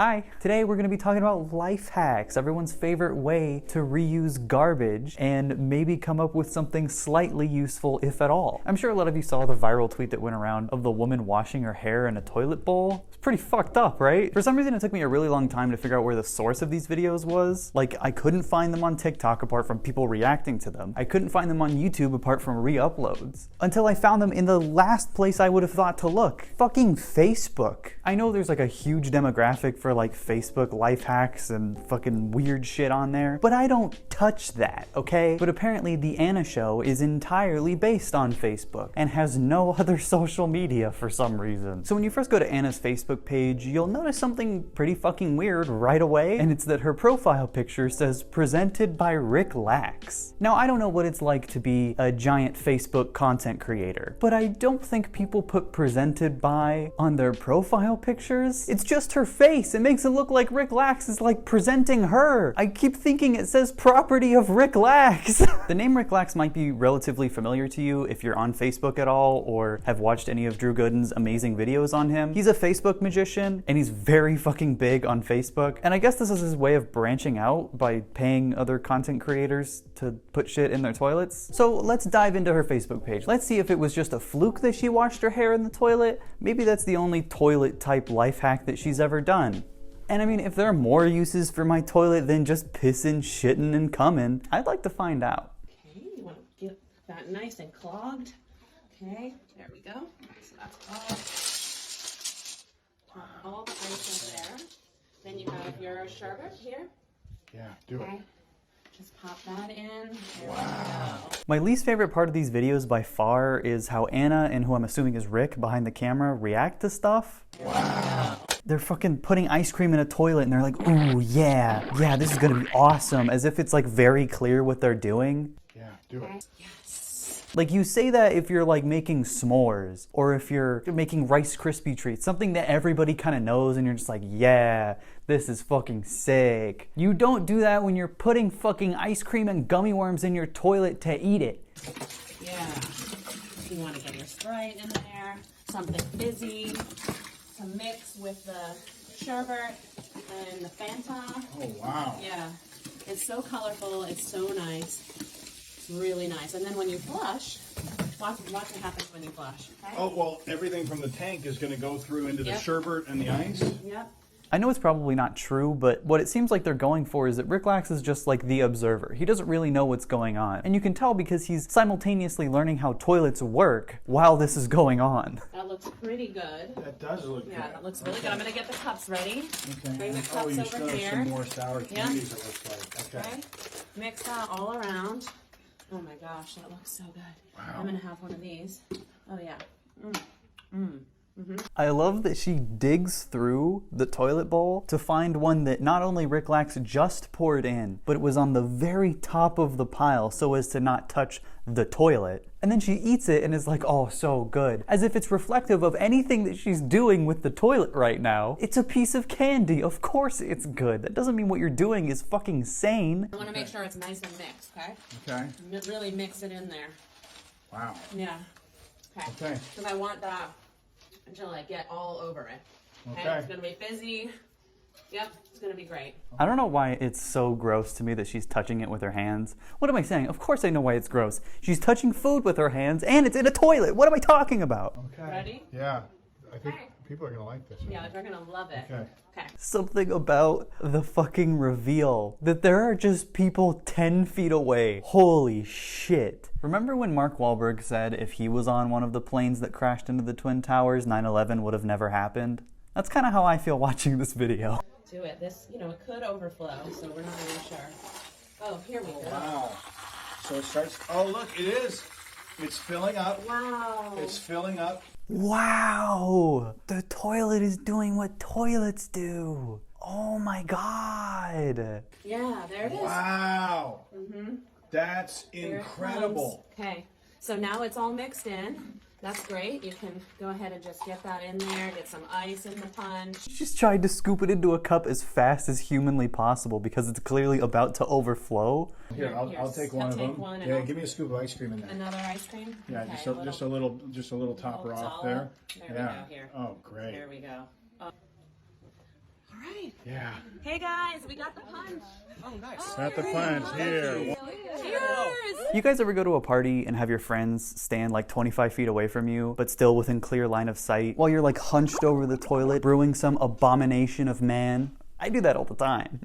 Hi, today we're going to be talking about life hacks, everyone's favorite way to reuse garbage and maybe come up with something slightly useful, if at all. I'm sure a lot of you saw the viral tweet that went around of the woman washing her hair in a toilet bowl. It's pretty fucked up, right? For some reason it took me a really long time to figure out where the source of these videos was. Like, I couldn't find them on TikTok apart from people reacting to them. I couldn't find them on YouTube apart from re-uploads. Until I found them in the last place I would have thought to look. Fucking Facebook. I know there's like a huge demographic for like Facebook life hacks and fucking weird shit on there, but I don't touch that, okay? But apparently the Anna Show is entirely based on Facebook and has no other social media for some reason. So when you first go to Anna's Facebook page, you'll notice something pretty fucking weird right away, and it's that her profile picture says presented by Rick Lax. Now, I don't know what it's like to be a giant Facebook content creator, but I don't think people put presented by on their profile pictures. It's just her face. It makes it look like Rick Lax is like presenting her. I keep thinking it says property of Rick Lax. The name Rick Lax might be relatively familiar to you if you're on Facebook at all or have watched any of Drew Gooden's amazing videos on him. He's a Facebook magician and he's very fucking big on Facebook. And I guess this is his way of branching out by paying other content creators to put shit in their toilets. So let's dive into her Facebook page. Let's see if it was just a fluke that she washed her hair in the toilet. Maybe that's the only toilet type life hack that she's ever done. And I mean, if there are more uses for my toilet than just pissing, shitting, and coming, I'd like to find out. Okay, you want to get that nice and clogged. Okay, there we go. So that's clogged. All the ice in there. Then you have your sherbet here. Yeah, do it. Just pop that in. There Wow. we go. My least favorite part of these videos by far is how Anna, and who I'm assuming is Rick behind the camera, react to stuff. Wow. They're fucking putting ice cream in a toilet and they're like, ooh, yeah, this is gonna be awesome, as if it's like very clear what they're doing. Yeah, do it. Yes. Like, you say that if you're like making s'mores or if you're making Rice Krispie treats, something that everybody kind of knows and you're just like, yeah, this is fucking sick. You don't do that when you're putting fucking ice cream and gummy worms in your toilet to eat it. Yeah. You want to get your Sprite in there, something fizzy to mix with the sherbet and the Fanta. Oh, wow. Yeah. It's so colorful. It's so nice. It's really nice. And then when you flush, watch what happens when you flush. Okay? Oh, well, everything from the tank is going to go through into the Yep. sherbet and the ice? Yep. I know it's probably not true, but what it seems like they're going for is that Rick Lax is just like the observer. He doesn't really know what's going on. And you can tell because he's simultaneously learning how toilets work while this is going on. That looks pretty good. That does look good. Yeah, that looks really good. I'm going to get the cups ready. Okay. Bring the Oh, cups you over still have here. some more sour Yeah. candies, it looks like. Okay. Okay. Mix that all around. Oh my gosh, that looks so good. Wow. I'm going to have one of these. Oh yeah. I love that she digs through the toilet bowl to find one that not only Rick Lax just poured in, but it was on the very top of the pile so as to not touch the toilet. And then she eats it and is like, oh, so good. As if it's reflective of anything that she's doing with the toilet right now. It's a piece of candy. Of course it's good. That doesn't mean what you're doing is fucking sane. I want to make sure it's nice and mixed, okay? Okay. Really mix it in there. Wow. Yeah. Okay. Okay. Because I want that until I get all over it. Okay. It's going to be fizzy. Yep, it's going to be great. I don't know why it's so gross to me that she's touching it with her hands. What am I saying? Of course I know why it's gross. She's touching food with her hands and it's in a toilet. What am I talking about? Okay. Ready? Yeah. I think Okay. people are going to like this. Yeah, they're going to love it. Okay. Okay. Something about the fucking reveal that there are just people 10 feet away. Holy shit. Remember when Mark Wahlberg said if he was on one of the planes that crashed into the Twin Towers, 9/11 would have never happened? That's kind of how I feel watching this video. Do it. This, it could overflow, so we're not really sure. Oh, here we go. Wow. So it starts. Oh, look, it is. It's filling up. Wow. It's filling up. Wow! The toilet is doing what toilets do. Oh my god. Yeah, there it is. Wow. That's Here it incredible. comes. Okay, so now it's all mixed in. That's great. You can go ahead and just get that in there, get some ice in the punch. She just tried to scoop it into a cup as fast as humanly possible because it's clearly about to overflow. Here, I'll take one I'll of take them. one and Yeah, I'll- give me a scoop of ice cream in there. Another ice cream? Yeah, Okay, just a little topper off dollop. there. There we Yeah. go, here. Oh, great. There we go. Oh. All right, Yeah. Hey guys, we got the punch. Oh, nice. Got the punch here. Cheers. You guys ever go to a party and have your friends stand like 25 feet away from you, but still within clear line of sight, while you're like hunched over the toilet, brewing some abomination of man? I do that all the time.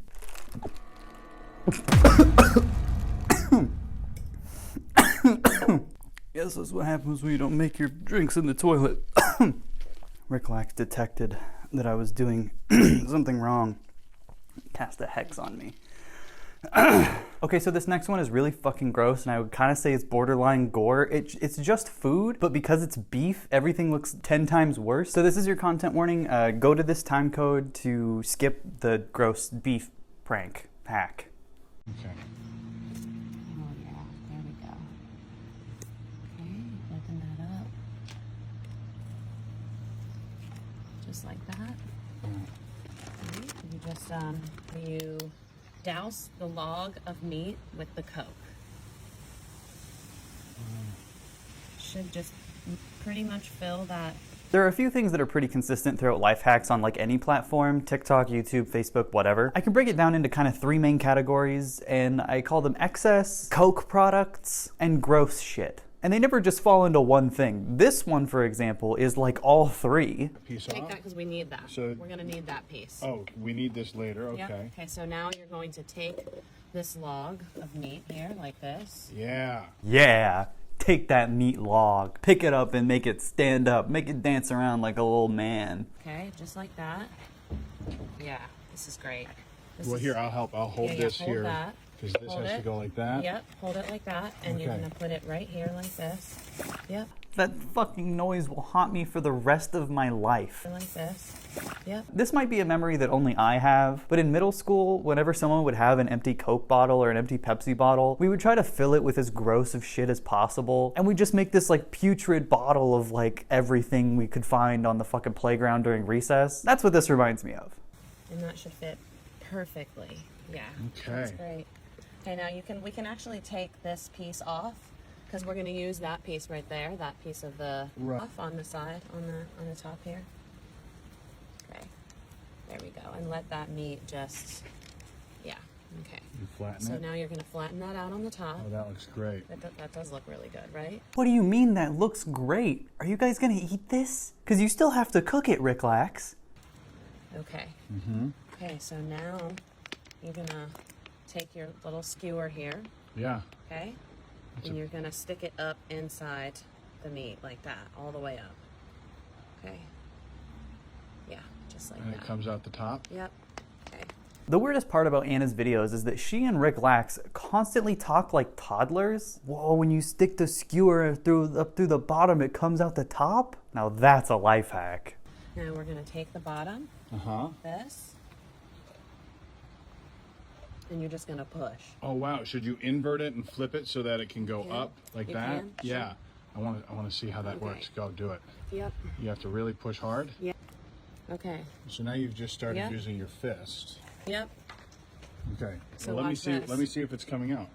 Yes, that's what happens when you don't make your drinks in the toilet. Ricklax detected that I was doing something wrong. Cast a hex on me. Okay, so this next one is really fucking gross, and I would kind of say it's borderline gore. It's just food, but because it's beef, everything looks 10 times worse. So this is your content warning. Go to this time code to skip the gross beef prank hack. Okay. Oh yeah, there we go. Okay, open that up. Just like that. Okay, you just you douse the log of meat with the Coke. Should just pretty much fill that. There are a few things that are pretty consistent throughout life hacks on like any platform, TikTok, YouTube, Facebook, whatever. I can break it down into kind of 3 main categories, and I call them excess, Coke products, and gross shit. And they never just fall into one thing. This one, for example, is like all 3. Piece Take off. that because we need that. So- we're gonna need that piece. Oh, we need this later. Okay. Yep. Okay, so now you're going to take this log of meat here, like this. Yeah. Yeah, take that meat log, pick it up and make it stand up, make it dance around like a little man. Okay, just like that. Yeah, this is great. This Well, is- here, I'll help. I'll hold Yeah, this hold here. that. Because this Hold has to it. go like that. Yep, hold it like that, and you're Okay. gonna put it right here like this. Yep, That fucking noise will haunt me for the rest of my life. like this. Yep. This might be a memory that only I have, but in middle school, whenever someone would have an empty Coke bottle or an empty Pepsi bottle, we would try to fill it with as gross of shit as possible, and we'd just make this like putrid bottle of like everything we could find on the fucking playground during recess. That's what this reminds me of. And that should fit perfectly. Yeah. That's Okay. great. Okay, now we can actually take this piece off because we're going to use that piece right there, that piece of the Right. off on the side, on the top here. Okay, there we go, and let that meat just, yeah, okay. You flatten So it. now you're going to flatten that out on the top. Oh, that looks great. That does look really good, right? What do you mean that looks great? Are you guys gonna eat this? Because you still have to cook it, Ricklax. Okay. Mm-hmm. Okay, so now you're going to take your little skewer here, Yeah. okay? And you're gonna stick it up inside the meat like that, all the way up. Okay. Yeah, just like And that. it comes out the top. Yep. Okay. The weirdest part about Anna's videos is that she and Ricklax constantly talk like toddlers. Whoa, when you stick the skewer up through the bottom, it comes out the top? Now that's a life hack. Now we're gonna take the bottom, Uh-huh. this, and you're just gonna push. Oh, wow. Should you invert it and flip it so that it can go Yeah. up like You that? can, Yeah. sure. I want to see how that Okay. works. Go do it. Yep. You have to really push hard. Okay. So now you've just started Yeah. using your fist. Yep. Okay. So Well, let me watch see. this. Let me see if it's coming out.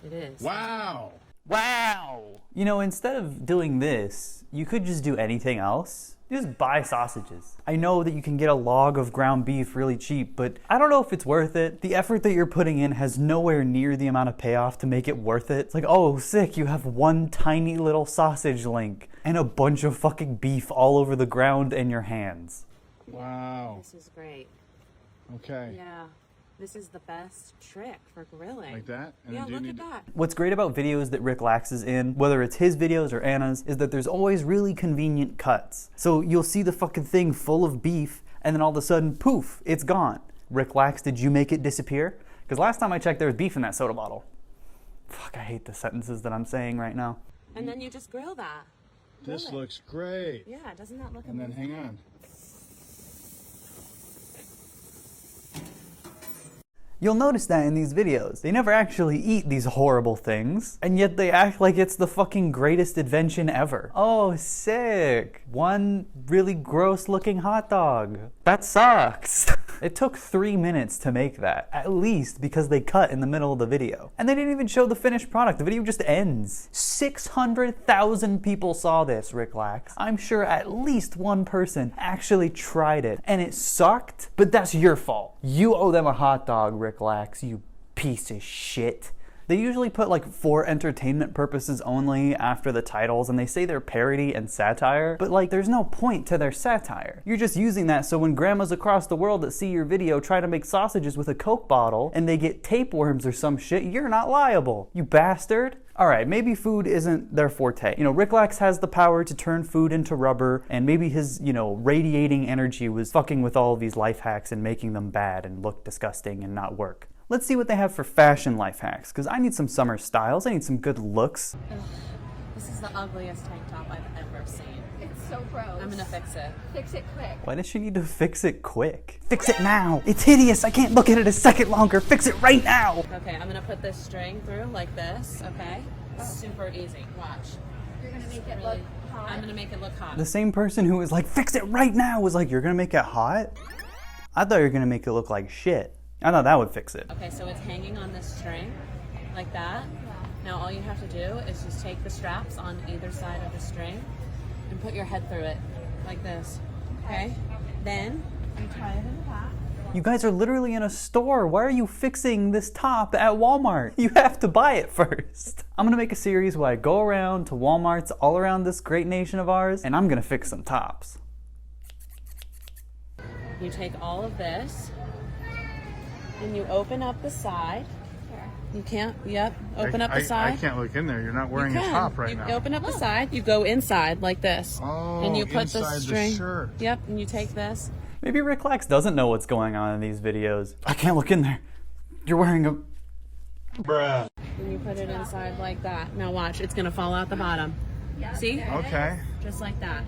It is. Wow. Wow! You know, instead of doing this, you could just do anything else. Just buy sausages. I know that you can get a log of ground beef really cheap, but I don't know if it's worth it. The effort that you're putting in has nowhere near the amount of payoff to make it worth it. It's like, oh, sick, you have one tiny little sausage link and a bunch of fucking beef all over the ground and your hands. Wow. This is great. Okay. Yeah. This is the best trick for grilling. Like that? And Yeah, then do you look at need to- that. What's great about videos that Ricklax is in, whether it's his videos or Anna's, is that there's always really convenient cuts. So you'll see the fucking thing full of beef, and then all of a sudden, poof, it's gone. Ricklax, did you make it disappear? Because last time I checked, there was beef in that soda bottle. Fuck, I hate the sentences that I'm saying right now. And then you just grill that. This Grill it. looks great. Yeah, doesn't that look And then amazing? hang on. You'll notice that in these videos. They never actually eat these horrible things, and yet they act like it's the fucking greatest invention ever. Oh, sick. One really gross looking hot dog. That sucks. It took 3 minutes to make that, at least because they cut in the middle of the video. And they didn't even show the finished product. The video just ends. 600,000 people saw this, Rick Lax. I'm sure at least one person actually tried it, and it sucked, but that's your fault. You owe them a hot dog, Rick Lax, you piece of shit. They usually put like for entertainment purposes only after the titles, and they say they're parody and satire, but like there's no point to their satire. You're just using that so when grandmas across the world that see your video try to make sausages with a Coke bottle and they get tapeworms or some shit, you're not liable, you bastard. Alright, maybe food isn't their forte. You know, Rick Lax has the power to turn food into rubber, and maybe his, radiating energy was fucking with all of these life hacks and making them bad and look disgusting and not work. Let's see what they have for fashion life hacks, because I need some summer styles, I need some good looks. Ugh, this is the ugliest tank top I've ever seen. It's so gross. I'm gonna fix it. Fix it quick. Why does she need to fix it quick? Fix it now! It's hideous! I can't look at it a second longer! Fix it right now! Okay, I'm gonna put this string through like this, okay? Super easy. Watch. You're gonna make it look hot. I'm gonna make it look hot. The same person who was like, fix it right now, was like, you're gonna make it hot? I thought you were gonna make it look like shit. I thought that would fix it. Okay, so it's hanging on this string, like that. Now all you have to do is just take the straps on either side of the string and put your head through it, like this, okay? Then you tie it in the back. You guys are literally in a store. Why are you fixing this top at Walmart? You have to buy it first. I'm gonna make a series where I go around to Walmarts all around this great nation of ours, and I'm gonna fix some tops. You take all of this, and you open up the side. You can't, open up the side. I can't look in there. You're not wearing You a can. top right you now. Open up the side, you go inside like this. Oh, and you put the inside string. the shirt. Yep, and you take this. Maybe Rick Lax doesn't know what's going on in these videos. I can't look in there. You're wearing a... Bruh. And you put it inside like that. Now watch, it's gonna fall out the bottom. See? Okay. Just like that.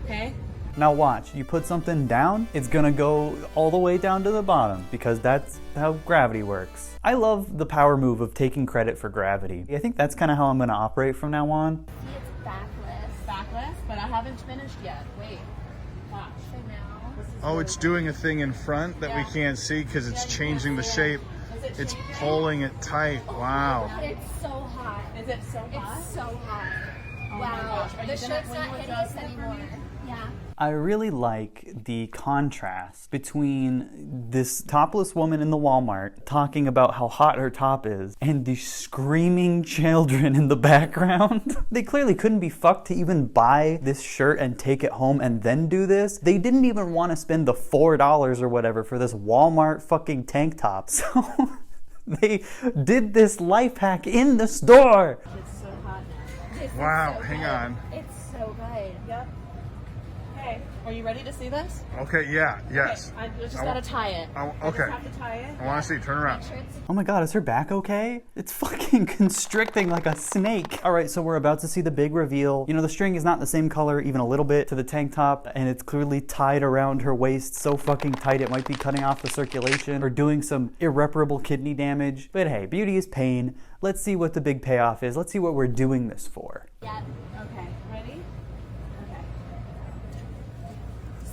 Okay? Now watch, you put something down, it's gonna go all the way down to the bottom, because that's how gravity works. I love the power move of taking credit for gravity. I think that's kind of how I'm gonna operate from now on. See, it's backless. Backless, but I haven't finished yet. Wait. Watch. So now. This is Oh, really it's doing a thing in front that we can't see because it's changing the shape. It's pulling it tight. Wow. It's so hot. Is it so hot? It's so hot. Oh my Wow. gosh. Are you The gonna- shirt's will not you hideous adjust it for anymore. me? Yeah. I really like the contrast between this topless woman in the Walmart talking about how hot her top is and the screaming children in the background. They clearly couldn't be fucked to even buy this shirt and take it home and then do this. They didn't even want to spend the $4 or whatever for this Walmart fucking tank top. So they did this life hack in the store. It's so hot now. This is Wow, so hang good. on. It's so good. Yep. Okay. Are you ready to see this? Okay, yeah, yes. Okay. I just I gotta wa- tie it. I wa- I just okay. have to tie it. I want to see. Turn around. Make sure it's Oh my god, is her back okay? It's fucking constricting like a snake. Alright, so we're about to see the big reveal. You know, the string is not the same color even a little bit to the tank top, and it's clearly tied around her waist so fucking tight it might be cutting off the circulation or doing some irreparable kidney damage. But hey, beauty is pain. Let's see what the big payoff is. Let's see what we're doing this for. yeah. Okay. Ready? Okay.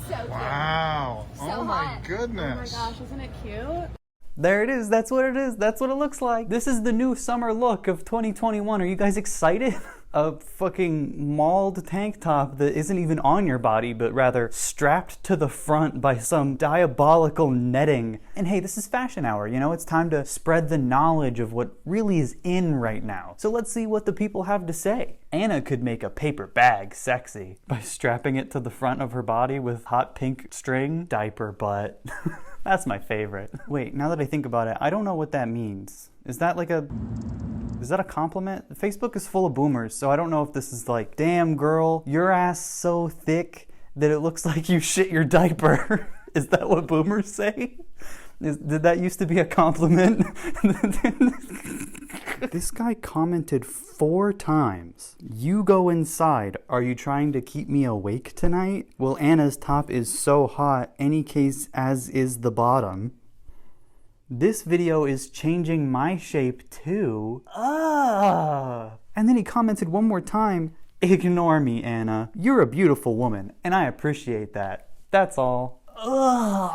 So cute. Wow. So Oh my hot. Oh my goodness. gosh, isn't it cute? There it is. That's what it is. That's what it looks like. This is the new summer look of 2021. Are you guys excited? A fucking mauled tank top that isn't even on your body, but rather strapped to the front by some diabolical netting. And hey, this is fashion hour, you know? It's time to spread the knowledge of what really is in right now. So let's see what the people have to say. Anna could make a paper bag sexy by strapping it to the front of her body with hot pink string. Diaper butt. That's my favorite. Wait, now that I think about it, I don't know what that means. Is that a compliment? Facebook is full of boomers, so I don't know if this is like, damn girl, your ass so thick that it looks like you shit your diaper. Is that what boomers say? Did that used to be a compliment? This guy commented 4 times. You go inside. Are you trying to keep me awake tonight? Well, Anna's top is so hot, any case as is the bottom. This video is changing my shape too. And then he commented one more time, ignore me, Anna. You're a beautiful woman, and I appreciate that. That's all. Ugh.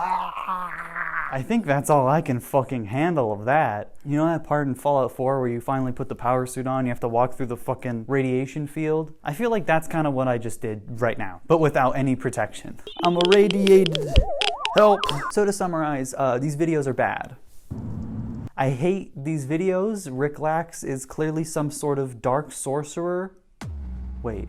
I think that's all I can fucking handle of that. You know that part in Fallout 4 where you finally put the power suit on, you have to walk through the fucking radiation field? I feel like that's kind of what I just did right now, but without any protection. I'm irradiated. Help. So to summarize, these videos are bad. I hate these videos. Rick Lax is clearly some sort of dark sorcerer. Wait,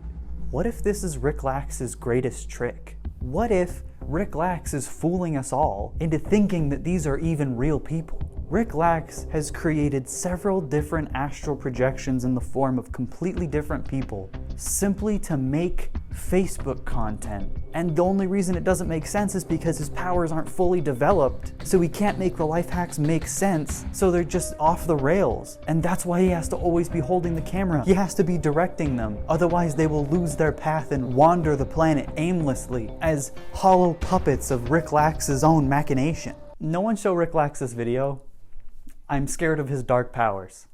what if this is Rick Lax's greatest trick? What if Rick Lax is fooling us all into thinking that these are even real people? Rick Lax has created several different astral projections in the form of completely different people simply to make Facebook content. And the only reason it doesn't make sense is because his powers aren't fully developed, so he can't make the life hacks make sense, so they're just off the rails. And that's why he has to always be holding the camera. He has to be directing them, otherwise they will lose their path and wander the planet aimlessly as hollow puppets of Rick Lax's own machination. No one show Rick Lax this video. I'm scared of his dark powers.